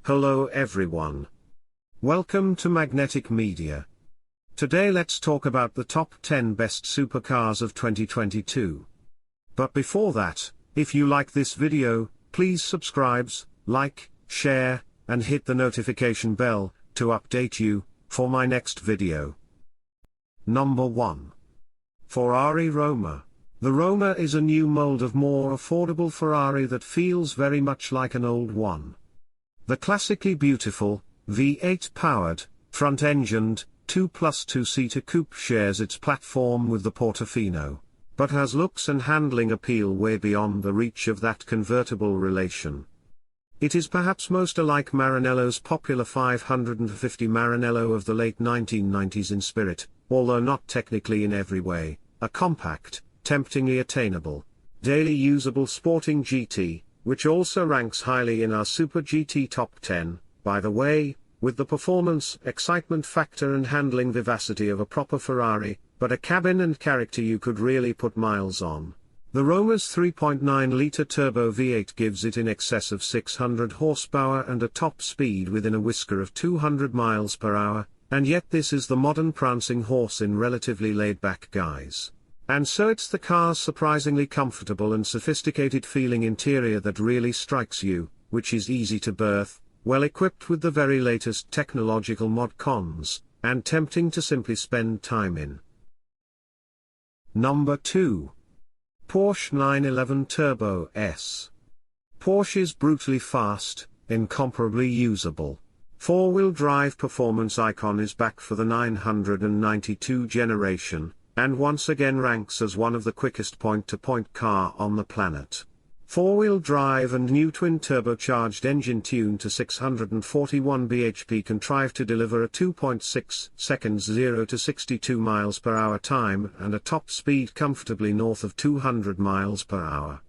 Hello everyone. Welcome to Magnetic Media. Today let's talk about the top 10 best supercars of 2022. But before that, if you like this video, please subscribe, like, share, and hit the notification bell to update you for my next video. Number 1. Ferrari Roma. The Roma is a new mold of more affordable Ferrari that feels very much like an old one. The classically beautiful, V8-powered, front-engined, 2+2-seater coupe shares its platform with the Portofino, but has looks and handling appeal way beyond the reach of that convertible relation. It is perhaps most alike Maranello's popular 550 Maranello of the late 1990s in spirit, although not technically in every way, a compact, temptingly attainable, daily usable sporting GT, which also ranks highly in our Super GT Top 10, by the way, with the performance, excitement factor and handling vivacity of a proper Ferrari, but a cabin and character you could really put miles on. The Roma's 3.9-litre turbo V8 gives it in excess of 600 horsepower and a top speed within a whisker of 200 miles per hour, and yet this is the modern prancing horse in relatively laid-back guise. And so it's the car's surprisingly comfortable and sophisticated feeling interior that really strikes you, which is easy to berth, well equipped with the very latest technological mod-cons, and tempting to simply spend time in. Number 2. Porsche 911 Turbo S. Porsche's brutally fast, incomparably usable, four-wheel drive performance icon is back for the 992 generation, and once again ranks as one of the quickest point-to-point car on the planet. Four-wheel drive and new twin-turbocharged engine tuned to 641 bhp contrive to deliver a 2.6 seconds 0 to 62 miles per hour time and a top speed comfortably north of 200 miles per hour.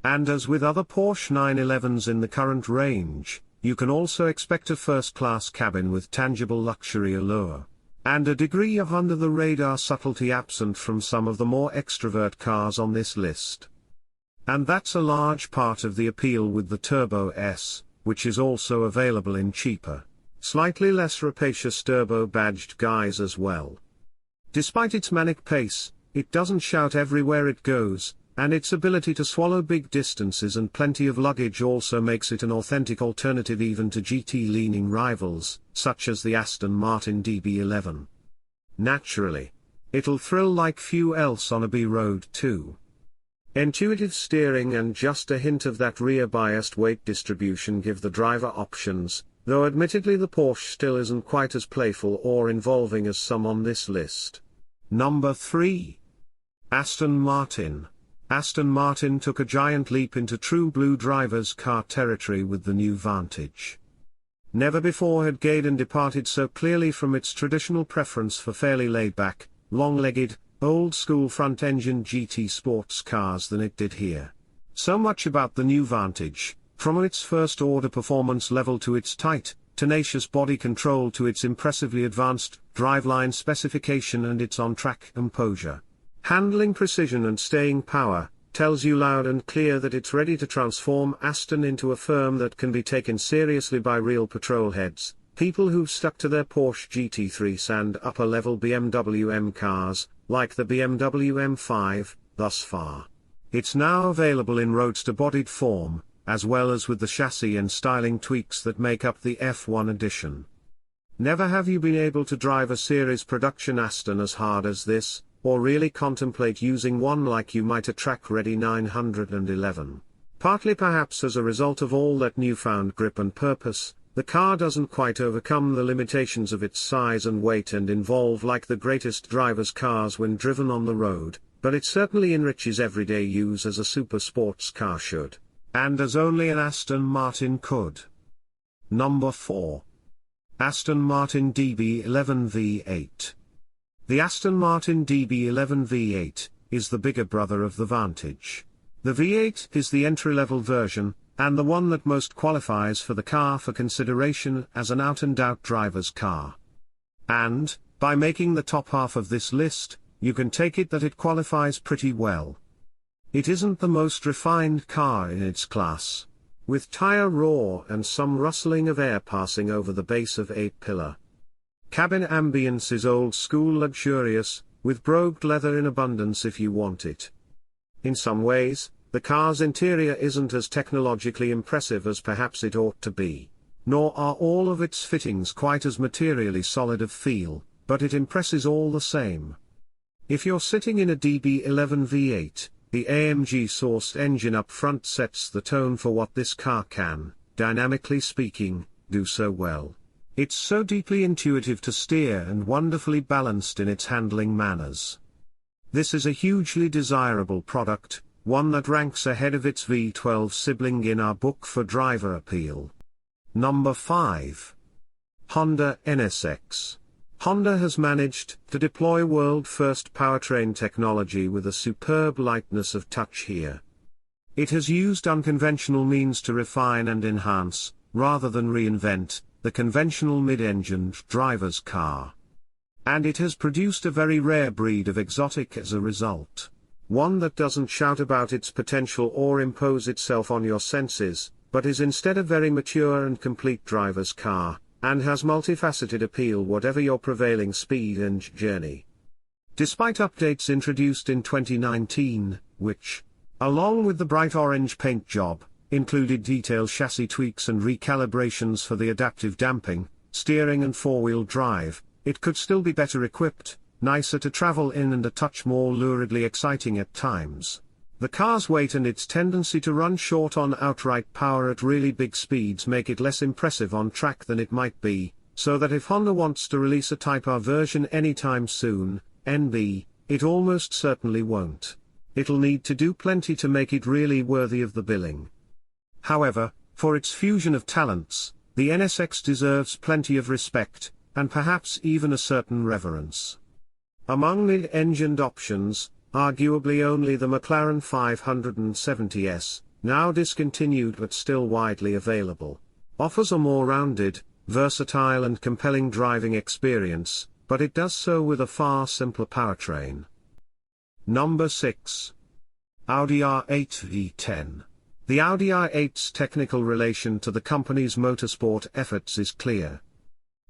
And as with other Porsche 911s in the current range, you can also expect a first-class cabin with tangible luxury allure, and a degree of under-the-radar subtlety absent from some of the more extrovert cars on this list. And that's a large part of the appeal with the Turbo S, which is also available in cheaper, slightly less rapacious turbo-badged guise as well. Despite its manic pace, it doesn't shout everywhere it goes, and its ability to swallow big distances and plenty of luggage also makes it an authentic alternative even to GT-leaning rivals, such as the Aston Martin DB11. Naturally, it'll thrill like few else on a B road too. Intuitive steering and just a hint of that rear-biased weight distribution give the driver options, though admittedly the Porsche still isn't quite as playful or involving as some on this list. Number 3. Aston Martin. Aston Martin took a giant leap into true blue driver's car territory with the new Vantage. Never before had Gaydon departed so clearly from its traditional preference for fairly laid-back, long-legged, old-school front-engine GT sports cars than it did here. So much about the new Vantage, from its first-order performance level to its tight, tenacious body control to its impressively advanced driveline specification and its on-track composure. Handling precision and staying power, tells you loud and clear that it's ready to transform Aston into a firm that can be taken seriously by real petrol heads, people who've stuck to their Porsche GT3s and upper-level BMW M cars, like the BMW M5, thus far. It's now available in roadster-bodied form, as well as with the chassis and styling tweaks that make up the F1 edition. Never have you been able to drive a series production Aston as hard as this, or really contemplate using one like you might a track-ready 911. Partly perhaps as a result of all that newfound grip and purpose, the car doesn't quite overcome the limitations of its size and weight and involve like the greatest drivers' cars when driven on the road, but it certainly enriches everyday use as a super sports car should, and as only an Aston Martin could. Number 4. Aston Martin DB11 V8. The Aston Martin DB11 V8 is the bigger brother of the Vantage. The V8 is the entry-level version, and the one that most qualifies for the car for consideration as an out-and-out driver's car. And, by making the top half of this list, you can take it that it qualifies pretty well. It isn't the most refined car in its class. with tire roar and some rustling of air passing over the base of a pillar. Cabin ambience is old school luxurious, with brogued leather in abundance if you want it. In some ways, the car's interior isn't as technologically impressive as perhaps it ought to be, nor are all of its fittings quite as materially solid of feel, but it impresses all the same. If you're sitting in a DB11 V8, the AMG-sourced engine up front sets the tone for what this car can, dynamically speaking, do so well. It's so deeply intuitive to steer and wonderfully balanced in its handling manners. This is a hugely desirable product, one that ranks ahead of its V12 sibling in our book for driver appeal. Number 5. Honda NSX. Honda has managed to deploy world-first powertrain technology with a superb lightness of touch here. It has used unconventional means to refine and enhance, rather than reinvent, the conventional mid-engined driver's car. And it has produced a very rare breed of exotic as a result. One that doesn't shout about its potential or impose itself on your senses, but is instead a very mature and complete driver's car, and has multifaceted appeal whatever your prevailing speed and journey. Despite updates introduced in 2019, which, along with the bright orange paint job, included detailed chassis tweaks and recalibrations for the adaptive damping, steering and four-wheel drive, it could still be better equipped, nicer to travel in and a touch more luridly exciting at times. The car's weight and its tendency to run short on outright power at really big speeds make it less impressive on track than it might be, so that if Honda wants to release a Type R version anytime soon, NB, it almost certainly won't. It'll need to do plenty to make it really worthy of the billing. However, for its fusion of talents, the NSX deserves plenty of respect, and perhaps even a certain reverence. Among mid-engined options, arguably only the McLaren 570S, now discontinued but still widely available, offers a more rounded, versatile and compelling driving experience, but it does so with a far simpler powertrain. Number 6. Audi R8 V10. The Audi R8's technical relation to the company's motorsport efforts is clear.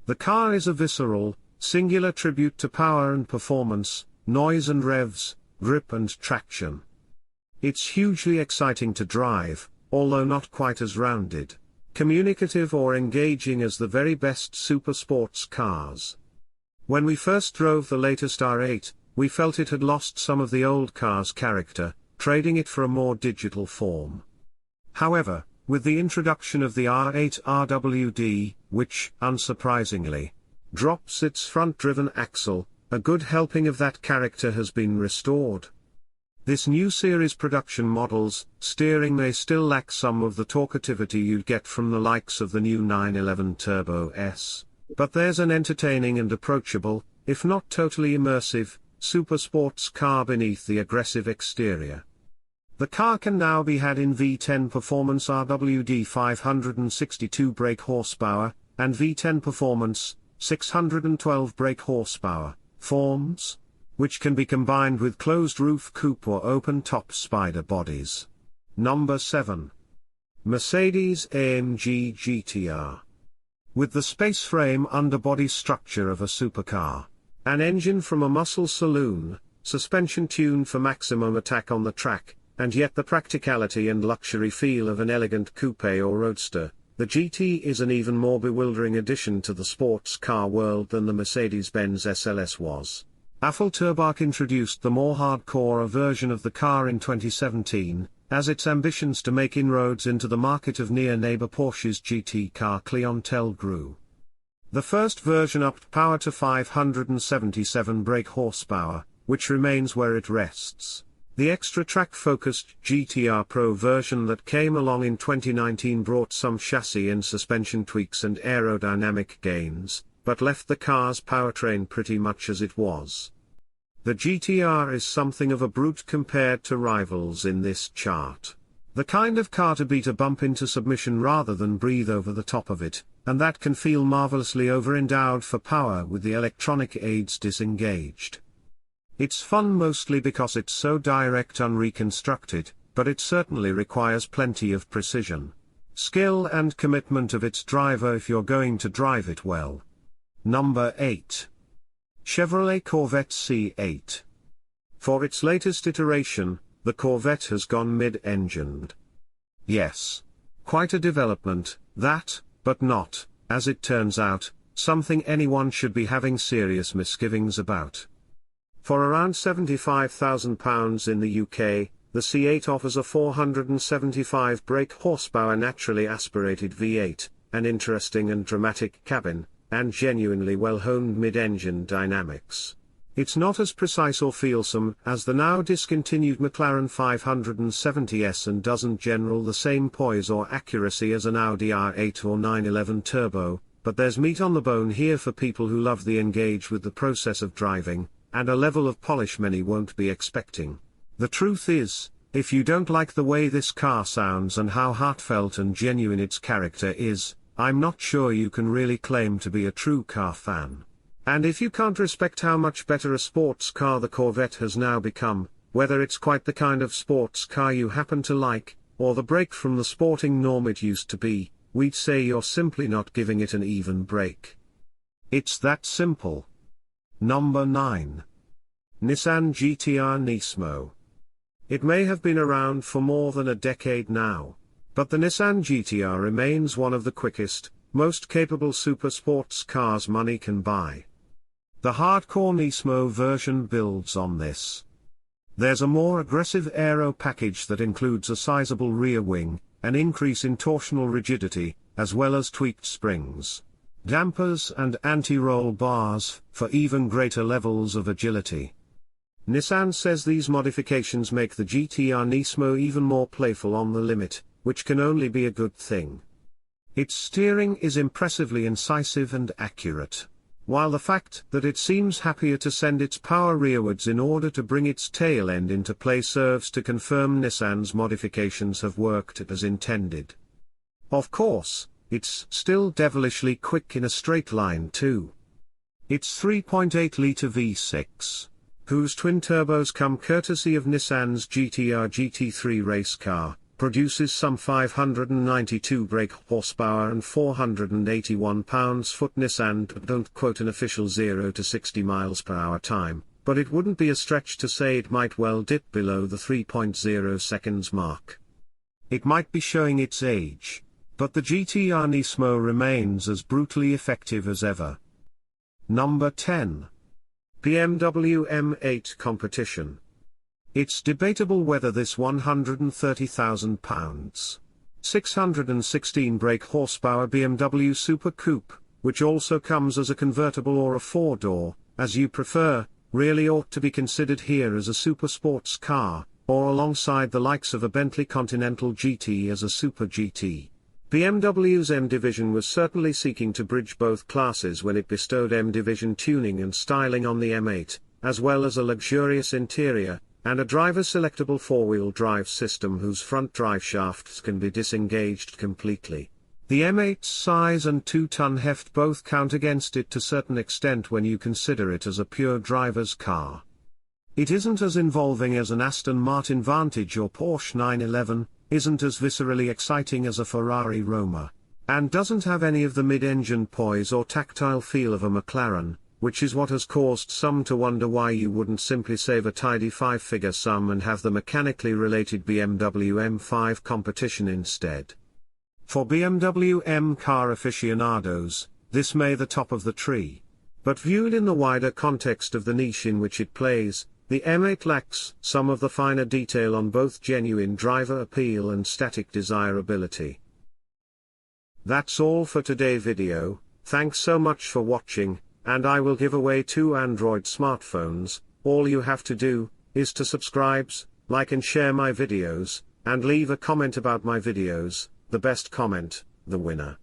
The car is a visceral, singular tribute to power and performance, noise and revs, grip and traction. It's hugely exciting to drive, although not quite as rounded, communicative or engaging as the very best super sports cars. When we first drove the latest R8, we felt it had lost some of the old car's character, trading it for a more digital form. However, with the introduction of the R8 RWD, which, unsurprisingly, drops its front-driven axle, a good helping of that character has been restored. This new series production model's steering may still lack some of the talkativity you'd get from the likes of the new 911 Turbo S, but there's an entertaining and approachable, if not totally immersive, super sports car beneath the aggressive exterior. The car can now be had in V10 Performance RWD 562 brake horsepower, and V10 Performance 612 brake horsepower forms, which can be combined with closed-roof coupe or open-top Spider bodies. Number 7. Mercedes-AMG GTR. With the space-frame underbody structure of a supercar, an engine from a muscle saloon, suspension tuned for maximum attack on the track, and yet the practicality and luxury feel of an elegant coupe or roadster, the GT is an even more bewildering addition to the sports car world than the Mercedes-Benz SLS was. Affalterbach introduced the more hardcore version of the car in 2017, as its ambitions to make inroads into the market of near-neighbor Porsche's GT car clientele grew. The first version upped power to 577 brake horsepower, which remains where it rests. The extra track-focused GTR Pro version that came along in 2019 brought some chassis and suspension tweaks and aerodynamic gains, but left the car's powertrain pretty much as it was. The GTR is something of a brute compared to rivals in this chart. The kind of car to beat a bump into submission rather than breathe over the top of it, and that can feel marvelously over-endowed for power with the electronic aids disengaged. It's fun mostly because it's so direct unreconstructed, but it certainly requires plenty of precision. Skill and commitment of its driver if you're going to drive it well. Number 8. Chevrolet Corvette C8. For its latest iteration, the Corvette has gone mid-engined. Yes. Quite a development, that, but not, as it turns out, something anyone should be having serious misgivings about. For around £75,000 in the UK, the C8 offers a 475 brake horsepower naturally aspirated V8, an interesting and dramatic cabin, and genuinely well-honed mid-engine dynamics. It's not as precise or feelsome as the now discontinued McLaren 570S and doesn't generate the same poise or accuracy as an Audi R8 or 911 Turbo, but there's meat on the bone here for people who love the engage with the process of driving, and a level of polish many won't be expecting. The truth is, if you don't like the way this car sounds and how heartfelt and genuine its character is, I'm not sure you can really claim to be a true car fan. And if you can't respect how much better a sports car the Corvette has now become, whether it's quite the kind of sports car you happen to like, or the break from the sporting norm it used to be, we'd say you're simply not giving it an even break. It's that simple. Number 9. Nissan GT-R Nismo. It may have been around for more than a decade now, but the Nissan GT-R remains one of the quickest, most capable super sports cars money can buy. The hardcore Nismo version builds on this. There's a more aggressive aero package that includes a sizable rear wing, an increase in torsional rigidity, as well as tweaked springs, dampers and anti-roll bars, for even greater levels of agility. Nissan says these modifications make the GT-R Nismo even more playful on the limit, which can only be a good thing. Its steering is impressively incisive and accurate, while the fact that it seems happier to send its power rearwards in order to bring its tail end into play serves to confirm Nissan's modifications have worked as intended. Of course, it's still devilishly quick in a straight line too. Its 3.8-litre V6, whose twin turbos come courtesy of Nissan's GT-R GT3 race car, produces some 592 brake horsepower and 481 pounds-foot. Nissan don't quote an official 0 to 60 miles per hour time, but it wouldn't be a stretch to say it might well dip below the 3.0 seconds mark. It might be showing its age, but the GT-R Nismo remains as brutally effective as ever. Number 10. BMW M8 Competition. It's debatable whether this £130,000, 616 brake horsepower BMW Super Coupe, which also comes as a convertible or a four-door, as you prefer, really ought to be considered here as a super sports car, or alongside the likes of a Bentley Continental GT as a Super GT. BMW's M Division was certainly seeking to bridge both classes when it bestowed M Division tuning and styling on the M8, as well as a luxurious interior, and a driver-selectable four-wheel drive system whose front drive shafts can be disengaged completely. The M8's size and 2-ton heft both count against it to a certain extent when you consider it as a pure driver's car. It isn't as involving as an Aston Martin Vantage or Porsche 911, isn't as viscerally exciting as a Ferrari Roma, and doesn't have any of the mid-engine poise or tactile feel of a McLaren, which is what has caused some to wonder why you wouldn't simply save a tidy 5-figure sum and have the mechanically related BMW M5 Competition instead. For BMW M car aficionados, this may be the top of the tree. But viewed in the wider context of the niche in which it plays, the M8 lacks some of the finer detail on both genuine driver appeal and static desirability. That's all for today's video. Thanks so much for watching, and I will give away 2 Android smartphones. All you have to do is to subscribe, like and share my videos, and leave a comment about my videos. The best comment, the winner.